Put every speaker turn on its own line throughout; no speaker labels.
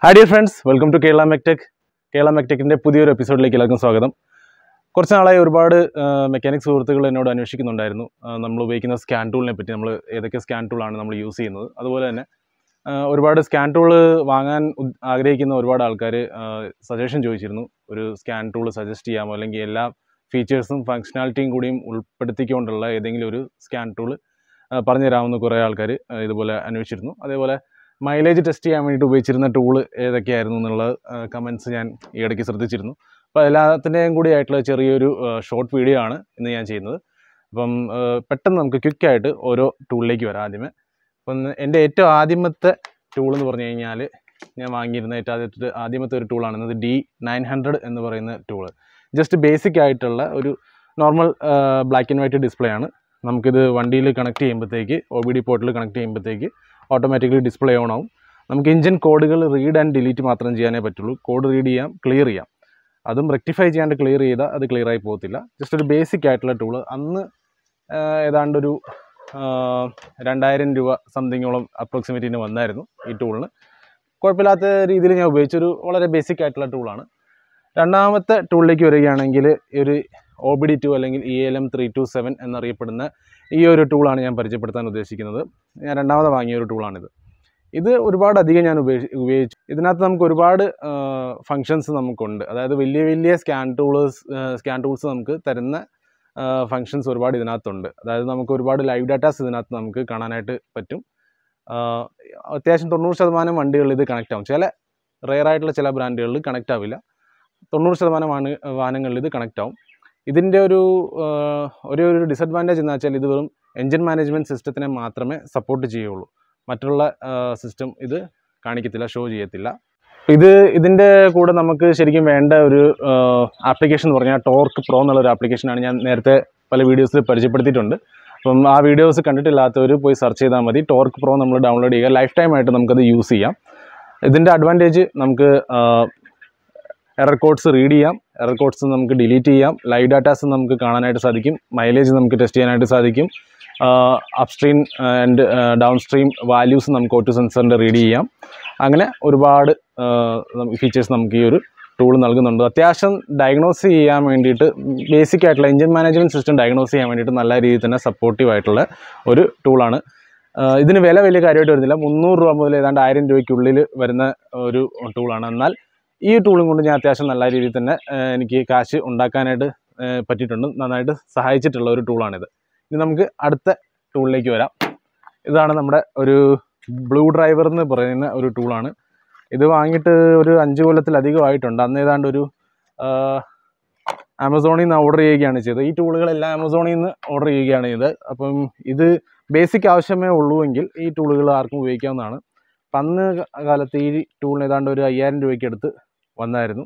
Hi dear friends, welcome to Kerala MechTech. Kerala MechTechന്റെ പുതിയൊരു എപ്പിസോഡിലേക്ക് എല്ലാവർക്കും സ്വാഗതം. കുറച്ച് നാളായി ഒരുപാട് മെക്കാനിക്സ് സുഹൃത്തുക്കൾ എന്നോട് അന്വേഷിക്കുന്നുണ്ടായിരുന്നു. നമ്മൾ ഉപയോഗിക്കുന്ന സ്കാൻ ടൂളിനെ പറ്റി, നമ്മൾ ഏതൊക്കെ സ്കാൻ ടൂളാണ് നമ്മൾ യൂസ് ചെയ്യുന്നത്. അതുപോലെ തന്നെ ഒരുപാട് സ്കാൻ ടൂൾ വാങ്ങാൻ ആഗ്രഹിക്കുന്ന ഒരുപാട് ആൾക്കാർ സജഷൻ ചോദിച്ചിരുന്നു. ഒരു സ്കാൻ ടൂൾ സജസ്റ്റ് ചെയ്യാമോ, അല്ലെങ്കിൽ എല്ലാ ഫീച്ചേഴ്സും ഫങ്ഷനാലിറ്റിയും കൂടിയും ഉൾപ്പെടുത്തിക്കൊണ്ടുള്ള ഏതെങ്കിലും ഒരു സ്കാൻ ടൂൾ പറഞ്ഞു തരാമെന്ന് കുറേ ആൾക്കാർ ഇതുപോലെ അന്വേഷിച്ചിരുന്നു. അതേപോലെ മൈലേജ് ടെസ്റ്റ് ചെയ്യാൻ വേണ്ടിയിട്ട് ഉപയോഗിച്ചിരുന്ന ടൂൾ ഏതൊക്കെയായിരുന്നു എന്നുള്ള കമൻറ്റ്സ് ഞാൻ ഈ ഇടയ്ക്ക് ശ്രദ്ധിച്ചിരുന്നു. അപ്പോൾ എല്ലാത്തിൻ്റെയും കൂടി ആയിട്ടുള്ള ചെറിയൊരു ഷോർട്ട് വീഡിയോ ആണ് ഇന്ന് ഞാൻ ചെയ്യുന്നത്. അപ്പം പെട്ടെന്ന് നമുക്ക് ക്വിക്കായിട്ട് ഓരോ ടൂളിലേക്ക് വരാം. അപ്പം എൻ്റെ ഏറ്റവും ആദ്യമത്തെ ടൂൾ എന്ന് പറഞ്ഞു കഴിഞ്ഞാൽ ഞാൻ വാങ്ങിയിരുന്ന ആദ്യമത്തെ ഒരു ടൂളാണ് D900 എന്ന് പറയുന്ന ടൂള്. ജസ്റ്റ് ബേസിക് ആയിട്ടുള്ള ഒരു normal black and white display ആണ്. നമുക്കിത് വണ്ടിയിൽ കണക്ട് ചെയ്യുമ്പോഴത്തേക്ക് OBD പോർട്ടിൽ കണക്ട് ചെയ്യുമ്പോഴത്തേക്ക് ഓട്ടോമാറ്റിക്കലി ഡിസ്പ്ലേ ഓൺ ആവും. നമുക്ക് എഞ്ചിൻ കോഡുകൾ റീഡ് ആൻഡ് ഡിലീറ്റ് മാത്രം ചെയ്യാനേ പറ്റുള്ളൂ. കോഡ് റീഡ് ചെയ്യാം, ക്ലിയർ ചെയ്യാം. അതും റെക്ടിഫൈ ചെയ്യാണ്ട് ക്ലിയർ ചെയ്താൽ അത് ക്ലിയർ ആയി പോകത്തില്ല. ജസ്റ്റ് ഒരു ബേസിക് ആയിട്ടുള്ള ടൂള്. അന്ന് ഏതാണ്ടൊരു 2000 രൂപ സംതിങ്ങോളം അപ്രോക്സിമേറ്റിന് വന്നായിരുന്നു ഈ ടൂളിന്. കുഴപ്പമില്ലാത്ത രീതിയിൽ ഞാൻ ഉപയോഗിച്ചൊരു വളരെ ബേസിക് ആയിട്ടുള്ള ടൂളാണ്. രണ്ടാമത്തെ ടൂളിലേക്ക് വരികയാണെങ്കിൽ ഒരു OBD2 അല്ലെങ്കിൽ ELM327 എന്നറിയപ്പെടുന്ന ഈ ഒരു ടൂളാണ് ഞാൻ പരിചയപ്പെടുത്താൻ ഉദ്ദേശിക്കുന്നത്. ഞാൻ രണ്ടാമത് വാങ്ങിയ ഒരു ടൂളാണിത്. ഇത് ഒരുപാടധികം ഞാൻ ഉപയോഗിച്ചു. ഇതിനകത്ത് നമുക്ക് ഒരുപാട് ഫങ്ഷൻസ് നമുക്കുണ്ട്. അതായത് വലിയ സ്കാൻ ടൂൾസ് നമുക്ക് തരുന്ന ഫങ്ഷൻസ് ഒരുപാട് ഇതിനകത്തുണ്ട്. അതായത് നമുക്ക് ഒരുപാട് ലൈവ് ഡാറ്റാസ് ഇതിനകത്ത് നമുക്ക് കാണാനായിട്ട് പറ്റും. അത്യാവശ്യം 90% വണ്ടികളിൽ ഇത് കണക്റ്റ് ആവും. ചില റെയറായിട്ടുള്ള ചില ബ്രാൻഡുകളിൽ കണക്റ്റ് ആവില്ല. 90% വാഹനങ്ങളിൽ ഇത് കണക്റ്റ് ആവും. ഇതിൻ്റെ ഒരു ഡിസഡ്വാൻറ്റേജ് എന്ന് വെച്ചാൽ ഇത് വെറും എൻജിൻ മാനേജ്മെൻറ്റ് സിസ്റ്റത്തിനെ മാത്രമേ സപ്പോർട്ട് ചെയ്യുള്ളൂ. മറ്റുള്ള സിസ്റ്റം ഇത് കാണിക്കത്തില്ല, ഷോ ചെയ്യത്തില്ല. ഇതിൻ്റെ കൂടെ നമുക്ക് ശരിക്കും വേണ്ട ഒരു ആപ്ലിക്കേഷൻ എന്ന് പറഞ്ഞാൽ ടോർക്ക് പ്രോ എന്നുള്ളൊരു ആപ്ലിക്കേഷനാണ്. ഞാൻ നേരത്തെ പല വീഡിയോസിൽ പരിചയപ്പെടുത്തിയിട്ടുണ്ട്. അപ്പം ആ വീഡിയോസ് കണ്ടിട്ടില്ലാത്തവർ പോയി സെർച്ച് ചെയ്താൽ മതി. ടോർക്ക് പ്രോ നമ്മൾ ഡൗൺലോഡ് ചെയ്യുക. ലൈഫ് ടൈം ആയിട്ട് നമുക്കത് യൂസ് ചെയ്യാം. ഇതിൻ്റെ അഡ്വാൻറ്റേജ് നമുക്ക് എറർ കോഡ്സ് റീഡ് ചെയ്യാം, എറർ കോഡ്സ് നമുക്ക് ഡിലീറ്റ് ചെയ്യാം, ലൈവ് ഡാറ്റാസ് നമുക്ക് കാണാനായിട്ട് സാധിക്കും, മൈലേജ് നമുക്ക് ടെസ്റ്റ് ചെയ്യാനായിട്ട് സാധിക്കും, upstream and down stream values നമുക്ക് ഓട്ടോ സെൻസറിൻ്റെ റീഡ് ചെയ്യാം. അങ്ങനെ ഒരുപാട് ഫീച്ചേഴ്സ് നമുക്ക് ഈ ഒരു ടൂൾ നൽകുന്നുണ്ട്. അത്യാവശ്യം ഡയഗ്നോസ് ചെയ്യാൻ വേണ്ടിയിട്ട് ബേസിക് ആയിട്ടുള്ള എഞ്ചിൻ മാനേജ്മെൻറ്റ് സിസ്റ്റം ഡയഗ്നോസ് ചെയ്യാൻ വേണ്ടിയിട്ട് നല്ല രീതിയിൽ തന്നെ സപ്പോർട്ടീവ് ആയിട്ടുള്ള ഒരു ടൂളാണ്. ഇതിന് വലിയ കാര്യമായിട്ട് വരുന്നില്ല. 300 രൂപ മുതൽ ഏതാണ്ട് 1000 രൂപയ്ക്കുള്ളിൽ വരുന്ന ഒരു ടൂളാണ്. എന്നാൽ ഈ ടൂളും കൊണ്ട് ഞാൻ അത്യാവശ്യം നല്ല രീതിയിൽ തന്നെ എനിക്ക് കാശ് ഉണ്ടാക്കാനായിട്ട് പറ്റിയിട്ടുണ്ട്. നന്നായിട്ട് സഹായിച്ചിട്ടുള്ള ഒരു ടൂളാണിത്. ഇനി നമുക്ക് അടുത്ത ടൂളിലേക്ക് വരാം. ഇതാണ് നമ്മുടെ ഒരു ബ്ലൂ ഡ്രൈവർ എന്ന് പറയുന്ന ഒരു ടൂളാണ്. ഇത് വാങ്ങിയിട്ട് ഒരു 5 കൊല്ലത്തിലധികമായിട്ടുണ്ട്. അന്ന് ഏതാണ്ട് ഒരു ആമസോണിൽ നിന്ന് ഓർഡർ ചെയ്യുകയാണ് ചെയ്തത്. ഈ ടൂളുകളെല്ലാം ആമസോണിൽ നിന്ന് ഓർഡർ ചെയ്യുകയാണ് ചെയ്തത്. അപ്പം ഇത് ബേസിക് ആവശ്യമേ ഉള്ളൂവെങ്കിൽ ഈ ടൂളുകൾ ആർക്കും ഉപയോഗിക്കാവുന്നതാണ്. അപ്പം അന്ന് കാലത്ത് ഈ ടൂളിന് ഏതാണ്ട് ഒരു 5000 രൂപയ്ക്ക് അടുത്ത് വന്നായിരുന്നു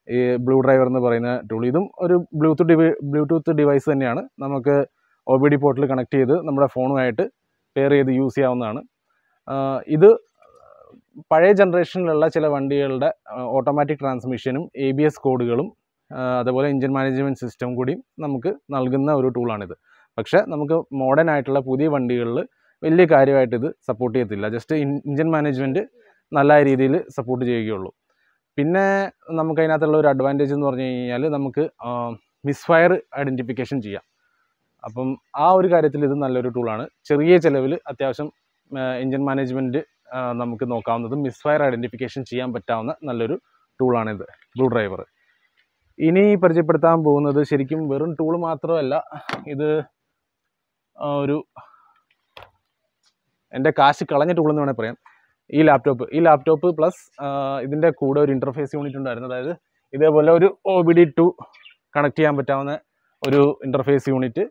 ഈ ബ്ലൂ ഡ്രൈവർ എന്ന് പറയുന്ന ടൂൾ. ഇതും ഒരു ബ്ലൂടൂത്ത് ഡിവൈസ് തന്നെയാണ്. നമുക്ക് OBD പോർട്ടിൽ കണക്ട് ചെയ്ത് നമ്മുടെ ഫോണുമായിട്ട് പെയർ ചെയ്ത് യൂസ് ചെയ്യാവുന്നതാണ്. ഇത് പഴയ ജനറേഷനിലുള്ള ചില വണ്ടികളുടെ ഓട്ടോമാറ്റിക് ട്രാൻസ്മിഷനും ABS കോഡുകളും അതുപോലെ എഞ്ചിൻ മാനേജ്മെൻറ്റ് സിസ്റ്റം കൂടിയും നമുക്ക് നൽകുന്ന ഒരു ടൂളാണിത്. പക്ഷേ നമുക്ക് മോഡേൺ ആയിട്ടുള്ള പുതിയ വണ്ടികളിൽ വലിയ കാര്യമായിട്ട് ഇത് സപ്പോർട്ട് ചെയ്യത്തില്ല. ജസ്റ്റ് എഞ്ചിൻ മാനേജ്മെൻറ്റ് നല്ല രീതിയിൽ സപ്പോർട്ട് ചെയ്യുകയുള്ളൂ. പിന്നെ നമുക്ക് അതിനകത്തുള്ള ഒരു അഡ്വാൻറ്റേജ് എന്ന് പറഞ്ഞു കഴിഞ്ഞാൽ നമുക്ക് മിസ്ഫയർ ഐഡൻറ്റിഫിക്കേഷൻ ചെയ്യാം. അപ്പം ആ ഒരു കാര്യത്തിൽ ഇത് നല്ലൊരു ടൂളാണ്. ചെറിയ ചിലവിൽ അത്യാവശ്യം എഞ്ചിൻ മാനേജ്മെൻറ്റ് നമുക്ക് നോക്കാവുന്നതും മിസ്ഫയർ ഐഡൻറ്റിഫിക്കേഷൻ ചെയ്യാൻ പറ്റാവുന്ന നല്ലൊരു ടൂളാണിത് ബ്ലൂ ഡ്രൈവർ. ഇനി പരിചയപ്പെടുത്താൻ പോകുന്നത് ശരിക്കും വെറും ടൂൾ മാത്രമല്ല, ഇത് ഒരു എൻ്റെ കാശ് കളഞ്ഞ ടൂളെന്ന് വേണമെങ്കിൽ പറയാം. ഈ ലാപ്ടോപ്പ് പ്ലസ് ഇതിൻ്റെ കൂടെ ഒരു ഇൻ്റർഫേസ് യൂണിറ്റ് ഉണ്ടായിരുന്നു. അതായത് ഇതേപോലെ ഒരു OBD2 കണക്ട് ചെയ്യാൻ പറ്റാവുന്ന ഒരു ഇൻ്റർഫേസ് യൂണിറ്റ്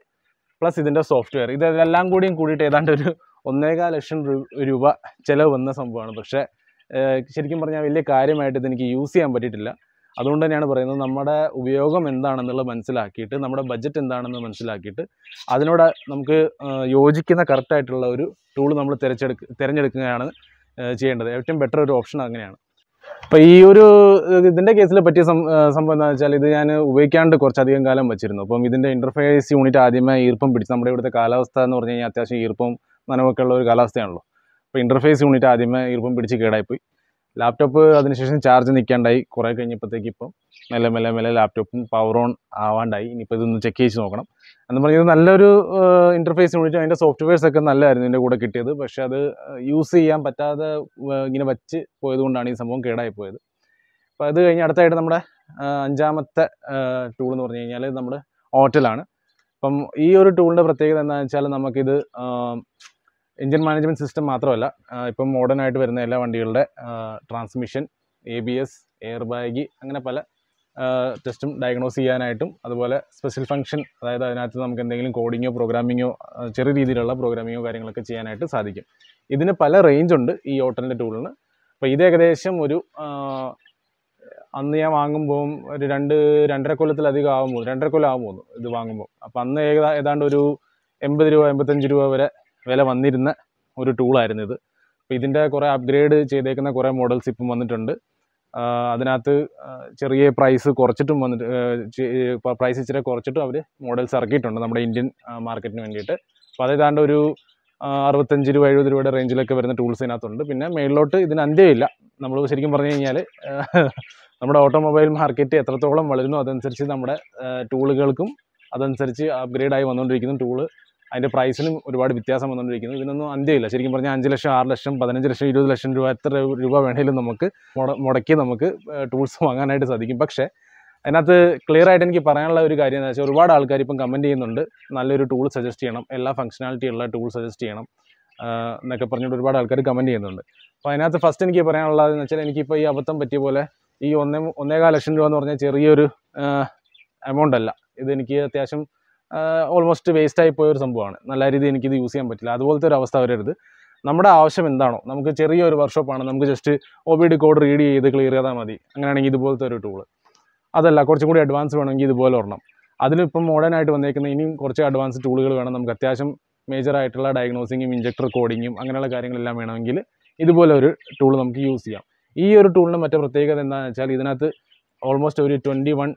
പ്ലസ് ഇതിൻ്റെ സോഫ്റ്റ്വെയർ, ഇതെല്ലാം കൂടിയിട്ട് ഏതാണ്ട് ഒരു 1.25 ലക്ഷം രൂപ ചിലവ് വന്ന സംഭവമാണ്. പക്ഷേ ശരിക്കും പറഞ്ഞാൽ വലിയ കാര്യമായിട്ട് ഇതെനിക്ക് യൂസ് ചെയ്യാൻ പറ്റിയിട്ടില്ല. അതുകൊണ്ട് തന്നെയാണ് പറയുന്നത്, നമ്മുടെ ഉപയോഗം എന്താണെന്നുള്ളത് മനസ്സിലാക്കിയിട്ട്, നമ്മുടെ ബഡ്ജറ്റ് എന്താണെന്ന് മനസ്സിലാക്കിയിട്ട് അതിനോട് നമുക്ക് യോജിക്കുന്ന കറക്റ്റായിട്ടുള്ള ഒരു ടൂൾ നമ്മൾ തിരഞ്ഞെടുക്കുകയാണ് ചെയ്യേണ്ടത്. ഏറ്റവും ബെറ്റർ ഒരു ഓപ്ഷൻ അങ്ങനെയാണ്. അപ്പോൾ ഈ ഒരു ഇതിൻ്റെ കേസിൽ പറ്റിയ സംഭവം എന്താണെന്ന് വെച്ചാൽ, ഇത് ഞാൻ ഉപയോഗിക്കാണ്ട് കുറച്ചധികം കാലം വെച്ചിരുന്നു. അപ്പം ഇതിൻ്റെ ഇൻ്റർഫേസ് യൂണിറ്റ് ആദ്യമേ ഈർപ്പം പിടിച്ച്, നമ്മുടെ ഇവിടുത്തെ കാലാവസ്ഥ എന്ന് പറഞ്ഞു കഴിഞ്ഞാൽ അത്യാവശ്യം ഈർപ്പം നനവൊക്കെ ഉള്ള ഒരു കാലാവസ്ഥയാണല്ലോ. അപ്പോൾ ഇൻ്റർഫേസ് യൂണിറ്റ് ആദ്യമേ ഈർപ്പം പിടിച്ച് കേടായിപ്പോയി. ലാപ്ടോപ്പ് അതിനുശേഷം ചാർജ് നിൽക്കാണ്ടായി. കുറേ കഴിഞ്ഞപ്പോഴത്തേക്ക് ഇപ്പം മെല്ലെ ലാപ്ടോപ്പും പവർ ഓൺ ആവാണ്ടായി. ഇനിയിപ്പോൾ ഇതൊന്ന് ചെക്ക് ചെയ്ത് നോക്കണം എന്ന് പറഞ്ഞത്. നല്ലൊരു ഇൻ്റർഫേസ് വേണ്ടിയിട്ട് അതിൻ്റെ സോഫ്റ്റ്വെയർസ് ഒക്കെ നല്ലതായിരുന്നു ഇതിൻ്റെ കൂടെ കിട്ടിയത്. പക്ഷേ അത് യൂസ് ചെയ്യാൻ പറ്റാതെ ഇങ്ങനെ വച്ച് പോയതുകൊണ്ടാണ് ഈ സംഭവം കേടായി പോയത്. അപ്പോൾ അത് കഴിഞ്ഞ് അടുത്തായിട്ട് നമ്മുടെ അഞ്ചാമത്തെ ടൂൾ എന്ന് പറഞ്ഞു കഴിഞ്ഞാൽ നമ്മുടെ ഓട്ടലാണ്. അപ്പം ഈ ഒരു ടൂളിൻ്റെ പ്രത്യേകത എന്താണെന്ന് വെച്ചാൽ നമുക്കിത് എഞ്ചിൻ മാനേജ്മെൻറ്റ് സിസ്റ്റം മാത്രമല്ല, ഇപ്പം മോഡേൺ ആയിട്ട് വരുന്ന എല്ലാ വണ്ടികളുടെ ട്രാൻസ്മിഷൻ, ABS, എയർ ബാഗ്, അങ്ങനെ പല ടെസ്റ്റും ഡയഗ്നോസ് ചെയ്യാനായിട്ടും അതുപോലെ സ്പെഷ്യൽ ഫംഗ്ഷൻ, അതായത് അതിനകത്ത് നമുക്ക് എന്തെങ്കിലും കോഡിങ്ങോ പ്രോഗ്രാമിങ്ങോ ചെറിയ രീതിയിലുള്ള പ്രോഗ്രാമിങ്ങോ കാര്യങ്ങളൊക്കെ ചെയ്യാനായിട്ട് സാധിക്കും. ഇതിന് പല റേഞ്ച് ഉണ്ട് ഈ ഓട്ടലിൻ്റെ ടൂളിന്. അപ്പോൾ ഇത് ഏകദേശം ഒരു അന്ന് ഞാൻ വാങ്ങുമ്പോൾ ഒരു 2-2.5 കൊല്ലത്തിലധികം ആകുമ്പോൾ 2.5 കൊല്ലം ആകുമ്പോൾ ഇത് വാങ്ങുമ്പോൾ. അപ്പോൾ അന്ന് ഏതാണ്ട് ഒരു 80 രൂപ 85 രൂപ വരെ വില വന്നിരുന്ന ഒരു ടൂളായിരുന്നു ഇത്. അപ്പോൾ ഇതിൻ്റെ കുറേ അപ്ഗ്രേഡ് ചെയ്തേക്കുന്ന കുറേ മോഡൽസ് ഇപ്പം വന്നിട്ടുണ്ട്. അതിനകത്ത് ചെറിയ പ്രൈസ് കുറച്ചിട്ടും പ്രൈസ് ഇച്ചിരി കുറച്ചിട്ടും അവർ മോഡൽസ് ഇറക്കിയിട്ടുണ്ട് നമ്മുടെ ഇന്ത്യൻ മാർക്കറ്റിന് വേണ്ടിയിട്ട്. അപ്പോൾ അതേതാണ്ട് ഒരു 65 രൂപ 70 രൂപയുടെ റേഞ്ചിലൊക്കെ വരുന്ന ടൂൾസ് ഇതിനകത്തുണ്ട്. പിന്നെ മേളിലോട്ട് ഇതിന് അന്ത്യമില്ല. നമ്മൾ ശരിക്കും പറഞ്ഞു കഴിഞ്ഞാൽ നമ്മുടെ ഓട്ടോമൊബൈൽ മാർക്കറ്റ് എത്രത്തോളം വളരുന്നു അതനുസരിച്ച് നമ്മുടെ ടൂളുകൾക്കും അതനുസരിച്ച് അപ്ഗ്രേഡായി വന്നുകൊണ്ടിരിക്കുന്നു. ടൂള് അതിൻ്റെ പ്രൈസിനും ഒരുപാട് വ്യത്യാസം വന്നുകൊണ്ടിരിക്കുന്നു. ഇതിനൊന്നും അന്ത്യമില്ല. ശരിക്കും പറഞ്ഞാൽ 5 ലക്ഷം 6 ലക്ഷം 15 ലക്ഷം 20 ലക്ഷം രൂപ എത്ര രൂപ വേണമെങ്കിലും നമുക്ക് മുടക്കി നമുക്ക് ടൂൾസ് വാങ്ങാനായിട്ട് സാധിക്കും. പക്ഷേ അതിനകത്ത് ക്ലിയർ ആയിട്ട് എനിക്ക് പറയാനുള്ള ഒരു കാര്യം എന്താ വെച്ചാൽ, ഒരുപാട് ആൾക്കാർ ഇപ്പം കമൻറ്റ് ചെയ്യുന്നുണ്ട് നല്ലൊരു ടൂൾ സജസ്റ്റ് ചെയ്യണം, എല്ലാ ഫംഗ്ഷനാലിറ്റി ഉള്ള ടൂൾ സജസ്റ്റ് ചെയ്യണം എന്നൊക്കെ പറഞ്ഞിട്ട് ഒരുപാട് ആൾക്കാർ കമൻറ്റ് ചെയ്യുന്നുണ്ട്. അപ്പോൾ അതിനകത്ത് ഫസ്റ്റ് എനിക്ക് പറയാനുള്ളതെന്ന് വെച്ചാൽ, എനിക്കിപ്പോൾ ഈ അബദ്ധം പറ്റിയ പോലെ ഈ 1.25 ലക്ഷം രൂപ എന്ന് പറഞ്ഞാൽ ചെറിയൊരു എമൗണ്ട് അല്ല. ഇതെനിക്ക് അത്യാവശ്യം ഓൾമോസ്റ്റ് വേസ്റ്റായി പോയൊരു സംഭവമാണ്. നല്ല രീതിയിൽ എനിക്കിത് യൂസ് ചെയ്യാൻ പറ്റില്ല. അതുപോലത്തെ ഒരു അവസ്ഥ വരരുത്. നമ്മുടെ ആവശ്യം എന്താണോ, നമുക്ക് ചെറിയൊരു വർക്ക്ഷോപ്പാണ്, നമുക്ക് ജസ്റ്റ് OBD കോഡ് റീഡ് ചെയ്ത് ക്ലിയർ ചെയ്താൽ മതി, അങ്ങനെയാണെങ്കിൽ ഇതുപോലത്തെ ഒരു ടൂള്. അതല്ല കുറച്ചും കൂടി അഡ്വാൻസ് വേണമെങ്കിൽ ഇതുപോലെ ഒരെണ്ണം. അതിലിപ്പം മോഡേൺ ആയിട്ട് വന്നേക്കുന്ന ഇനിയും കുറച്ച് അഡ്വാൻസ് ടൂളുകൾ വേണം. നമുക്ക് അത്യാവശ്യം മേജറായിട്ടുള്ള ഡയഗ്നോസിങ്ങും ഇഞ്ചക്ടർ കോഡിങ്ങും അങ്ങനെയുള്ള കാര്യങ്ങളെല്ലാം വേണമെങ്കിൽ ഇതുപോലെ ഒരു ടൂൾ നമുക്ക് യൂസ് ചെയ്യാം. ഈ ഒരു ടൂളിന് മറ്റേ പ്രത്യേകത എന്താണെന്ന് വെച്ചാൽ, ഇതിനകത്ത് ഓൾമോസ്റ്റ് ഒരു 21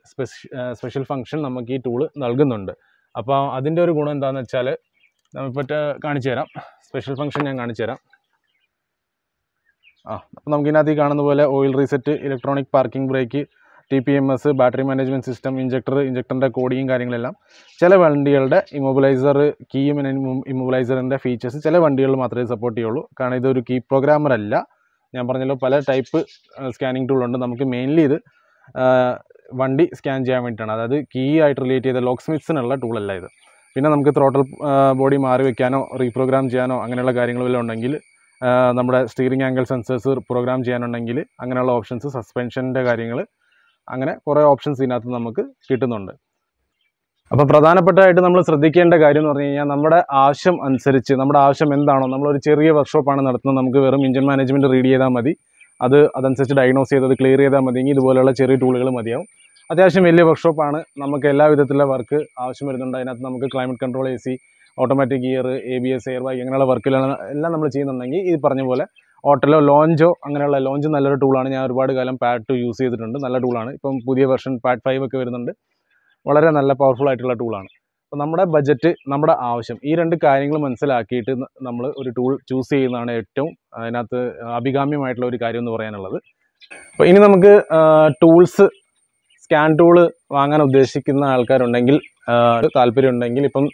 സ്പെഷ്യൽ ഫംഗ്ഷൻ നമുക്ക് ഈ ടൂള് നൽകുന്നുണ്ട്. അപ്പോൾ അതിൻ്റെ ഒരു ഗുണം എന്താണെന്ന് വെച്ചാൽ, നമുക്ക് കാണിച്ചു തരാം. സ്പെഷ്യൽ ഫംഗ്ഷൻ ഞാൻ കാണിച്ചു തരാം. അപ്പോൾ നമുക്കിതിനകത്ത് ഈ കാണുന്ന പോലെ oil reset, electronic parking brake, TPMS, battery management system, ഇഞ്ചക്ടറിൻ്റെ കോഡിങ്ങും കാര്യങ്ങളെല്ലാം. ചില വണ്ടികളുടെ ഇമ്മൊബിലൈസർ, കീയും ഇമ്മൊബിലൈസറിൻ്റെ ഫീച്ചേഴ്സ് ചില വണ്ടികളിൽ മാത്രമേ സപ്പോർട്ട് ചെയ്യുള്ളൂ. കാരണം ഇതൊരു കീ പ്രോഗ്രാമർ അല്ല. ഞാൻ പറഞ്ഞല്ലോ പല ടൈപ്പ് സ്കാനിങ് ടൂളുണ്ട്. നമുക്ക് മെയിൻലി ഇത് വണ്ടി സ്കാൻ ചെയ്യാൻ വേണ്ടിയിട്ടാണ്. അതായത് കീ ആയിട്ട് റിലേറ്റ് ചെയ്ത ലോക്ക് സ്മിത്സിനുള്ള ടൂളല്ല ഇത്. പിന്നെ നമുക്ക് ത്രോട്ടൽ ബോഡി മാറി വെക്കാനോ റീപ്രോഗ്രാം ചെയ്യാനോ അങ്ങനെയുള്ള കാര്യങ്ങളെല്ലാം ഉണ്ടെങ്കിൽ, നമ്മുടെ സ്റ്റിയറിംഗ് ആംഗിൾ സെൻസേഴ്സ് പ്രോഗ്രാം ചെയ്യാനുണ്ടെങ്കിൽ അങ്ങനെയുള്ള ഓപ്ഷൻസ്, സസ്പെൻഷൻ്റെ കാര്യങ്ങൾ, അങ്ങനെ കുറേ ഓപ്ഷൻസ് ഇതിനകത്ത് നമുക്ക് കിട്ടുന്നുണ്ട്. അപ്പോൾ പ്രധാനപ്പെട്ടതായിട്ട് നമ്മൾ ശ്രദ്ധിക്കേണ്ട കാര്യം എന്ന് പറഞ്ഞു കഴിഞ്ഞാൽ, നമ്മുടെ ആവശ്യം അനുസരിച്ച്, നമ്മുടെ ആവശ്യം എന്താണോ, നമ്മളൊരു ചെറിയ വർക്ക്ഷോപ്പാണ് നടത്തുന്നത്, നമുക്ക് വെറും എഞ്ചിൻ മാനേജ്മെൻറ്റ് റീഡ് ചെയ്താൽ മതി, അതനുസരിച്ച് ഡയഗ്നോസ് ചെയ്തത് ക്ലിയർ ചെയ്താൽ മതിയെങ്കിൽ ഇതുപോലെയുള്ള ചെറിയ ടൂളുകൾ മതിയാവും. അത്യാവശ്യം വലിയ വർക്ക്ഷോപ്പാണ്, നമുക്ക് എല്ലാ വിധത്തിലുള്ള വർക്ക് ആവശ്യം വരുന്നുണ്ട്. അതിനകത്ത് നമുക്ക് climate control, AC, automatic gear, ABS, air bag അങ്ങനെയുള്ള വർക്കുകളാണ് എല്ലാം നമ്മൾ ചെയ്യുന്നുണ്ടെങ്കിൽ ഈ പറഞ്ഞ പോലെ ഓട്ടലോ ലോഞ്ചോ അങ്ങനെയുള്ള, ലോഞ്ച് നല്ലൊരു ടൂളാണ്. ഞാൻ ഒരുപാട് കാലം പാഡ് 2 യൂസ് ചെയ്തിട്ടുണ്ട്. നല്ല ടൂളാണ്. ഇപ്പം പുതിയ വെർഷൻ പാഡ് 5 ഒക്കെ വരുന്നുണ്ട്. വളരെ നല്ല പവർഫുൾ ആയിട്ടുള്ള ടൂളാണ്. അപ്പോൾ നമ്മുടെ ബജറ്റ്, നമ്മുടെ ആവശ്യം, ഈ 2 കാര്യങ്ങൾ മനസ്സിലാക്കിയിട്ട് നമ്മൾ ഒരു ടൂൾ ചൂസ് ചെയ്യുന്നതാണ് ഏറ്റവും അതിനകത്ത് അഭികാമ്യമായിട്ടുള്ള ഒരു കാര്യം എന്ന് പറയാനുള്ളത്. അപ്പോൾ ഇനി നമുക്ക് ടൂൾസ്, സ്കാൻ ടൂള് വാങ്ങാൻ ഉദ്ദേശിക്കുന്ന ആൾക്കാരുണ്ടെങ്കിൽ, താല്പര്യമുണ്ടെങ്കിൽ, ഇപ്പം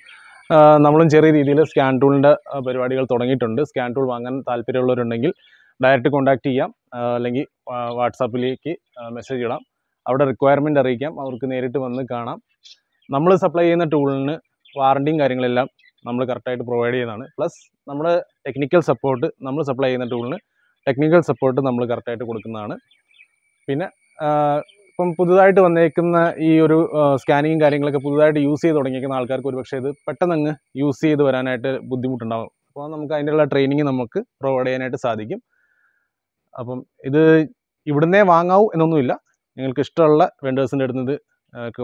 നമ്മളും ചെറിയ രീതിയിൽ സ്കാൻ ടൂളിൻ്റെ പരിപാടികൾ തുടങ്ങിയിട്ടുണ്ട്. സ്കാൻ ടൂൾ വാങ്ങാൻ താല്പര്യമുള്ളവരുണ്ടെങ്കിൽ ഡയറക്റ്റ് കോൺടാക്റ്റ് ചെയ്യാം, അല്ലെങ്കിൽ വാട്സാപ്പിലേക്ക് മെസ്സേജ് ഇടാം. അവിടെ റിക്വയർമെൻറ്റ് അറിയിക്കാം, അവർക്ക് നേരിട്ട് വന്ന് കാണാം. നമ്മൾ സപ്ലൈ ചെയ്യുന്ന ടൂളിന് വാറണ്ടിയും കാര്യങ്ങളെല്ലാം നമ്മൾ കറക്റ്റായിട്ട് പ്രൊവൈഡ് ചെയ്യുന്നതാണ്. പ്ലസ് നമ്മുടെ ടെക്നിക്കൽ സപ്പോർട്ട്, നമ്മൾ സപ്ലൈ ചെയ്യുന്ന ടൂളിന് ടെക്നിക്കൽ സപ്പോർട്ട് നമ്മൾ കറക്റ്റായിട്ട് കൊടുക്കുന്നതാണ്. പിന്നെ ഇപ്പം പുതുതായിട്ട് വന്നേക്കുന്ന ഈ ഒരു സ്കാനിങ്ങും കാര്യങ്ങളൊക്കെ പുതുതായിട്ട് യൂസ് ചെയ്ത് തുടങ്ങിയിരിക്കുന്ന ആൾക്കാർക്ക് ഒരുപക്ഷെ ഇത് പെട്ടെന്ന് യൂസ് ചെയ്ത് വരാനായിട്ട് ബുദ്ധിമുട്ടുണ്ടാകും. അപ്പോൾ നമുക്ക് അതിൻ്റെയുള്ള ട്രെയിനിങ് നമുക്ക് പ്രൊവൈഡ് ചെയ്യാനായിട്ട് സാധിക്കും. അപ്പം ഇത് ഇവിടുന്നേ വാങ്ങാവൂ എന്നൊന്നുമില്ല. നിങ്ങൾക്ക് ഇഷ്ടമുള്ള വെൻഡേഴ്സിൻ്റെ അടുത്ത് ഇത്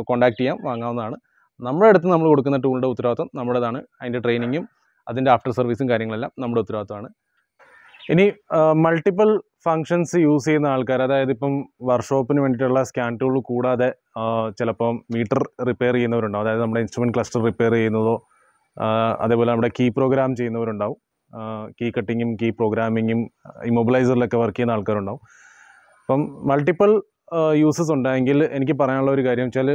കോൺടാക്ട് ചെയ്യാം, വാങ്ങാവുന്നതാണ്. നമ്മുടെ അടുത്ത് നമ്മൾ കൊടുക്കുന്ന ടൂളിൻ്റെ ഉത്തരവാദിത്വം നമ്മുടേതാണ്. അതിൻ്റെ ട്രെയിനിങ്ങും അതിൻ്റെ ആഫ്റ്റർ സർവീസും കാര്യങ്ങളെല്ലാം നമ്മുടെ ഉത്തരവാദിത്വമാണ്. ഇനി മൾട്ടിപ്പിൾ ഫങ്ഷൻസ് യൂസ് ചെയ്യുന്ന ആൾക്കാർ, അതായത് ഇപ്പം വർക്ക്ഷോപ്പിന് വേണ്ടിയിട്ടുള്ള സ്കാൻ ടൂൾ കൂടാതെ ചിലപ്പം മീറ്റർ റിപ്പയർ ചെയ്യുന്നവരുണ്ടാവും. അതായത് നമ്മുടെ ഇൻസ്ട്രുമെൻറ്റ് ക്ലസ്റ്റർ റിപ്പയർ ചെയ്യുന്നതോ, അതേപോലെ നമ്മുടെ കീ പ്രോഗ്രാം ചെയ്യുന്നവരുണ്ടാവും. കീ കട്ടിങ്ങും കീ പ്രോഗ്രാമിങ്ങും ഇമ്മൊബിലൈസറിലൊക്കെ വർക്ക് ചെയ്യുന്ന ആൾക്കാരുണ്ടാവും. അപ്പം മൾട്ടിപ്പിൾ യൂസസ് ഉണ്ടെങ്കിൽ എനിക്ക് പറയാനുള്ള ഒരു കാര്യം വെച്ചാൽ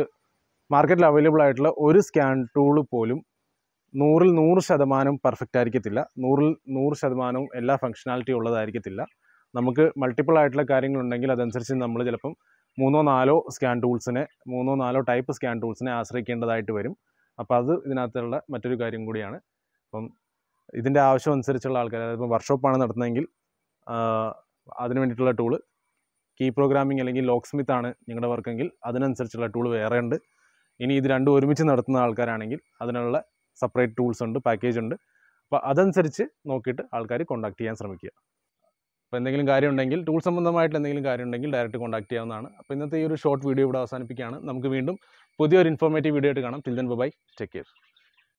മാർക്കറ്റിൽ അവൈലബിൾ ആയിട്ടുള്ള ഒരു സ്കാൻ ടൂൾ പോലും 100% പെർഫെക്റ്റ് ആയിരിക്കത്തില്ല, 100% എല്ലാ ഫങ്ഷനാലിറ്റിയും ഉള്ളതായിരിക്കത്തില്ല. നമുക്ക് മൾട്ടിപ്പിൾ ആയിട്ടുള്ള കാര്യങ്ങളുണ്ടെങ്കിൽ അതനുസരിച്ച് നമ്മൾ ചിലപ്പം 3-4 ടൈപ്പ് സ്കാൻ ടൂൾസിനെ ആശ്രയിക്കേണ്ടതായിട്ട് വരും. അപ്പോൾ അത് ഇതിനകത്തുള്ള മറ്റൊരു കാര്യം കൂടിയാണ്. അപ്പം ഇതിൻ്റെ ആവശ്യം അനുസരിച്ചുള്ള ആൾക്കാർ, അതായത് വർക്ക്ഷോപ്പാണ് നടത്തുന്നതെങ്കിൽ അതിന് വേണ്ടിയിട്ടുള്ള ടൂള്, കീ പ്രോഗ്രാമിംഗ് അല്ലെങ്കിൽ ലോക്ക് സ്മിത്ത് ആണ് നിങ്ങളുടെ വർക്കെങ്കിൽ അതിനനുസരിച്ചുള്ള ടൂൾ വേറെ ഉണ്ട്. ഇനി ഇത് രണ്ടും ഒരുമിച്ച് നടത്തുന്ന ആൾക്കാരാണെങ്കിൽ അതിനുള്ള സെപ്പറേറ്റ് ടൂൾസ് ഉണ്ട്, പാക്കേജ് ഉണ്ട്. അപ്പോൾ അതനുസരിച്ച് നോക്കിയിട്ട് ആൾക്കാർ കോൺടാക്ട് ചെയ്യാൻ ശ്രമിക്കുക. അപ്പോൾ എന്തെങ്കിലും കാര്യം ഉണ്ടെങ്കിൽ, ടൂൾ സംബന്ധമായിട്ട് എന്തെങ്കിലും കാര്യം ഉണ്ടെങ്കിൽ ഡയറക്റ്റ് കോൺടാക്ട് ചെയ്യാവുന്നതാണ്. അപ്പോൾ ഇന്നത്തെ ഈ ഒരു ഷോർട്ട് വീഡിയോ ഇവിടെ അവസാനിപ്പിക്കുകയാണ്. നമുക്ക് വീണ്ടും പുതിയൊരു ഇൻഫോർമേറ്റീവ് വീഡിയോ ആയിട്ട് കാണാം. Till then bye, take care.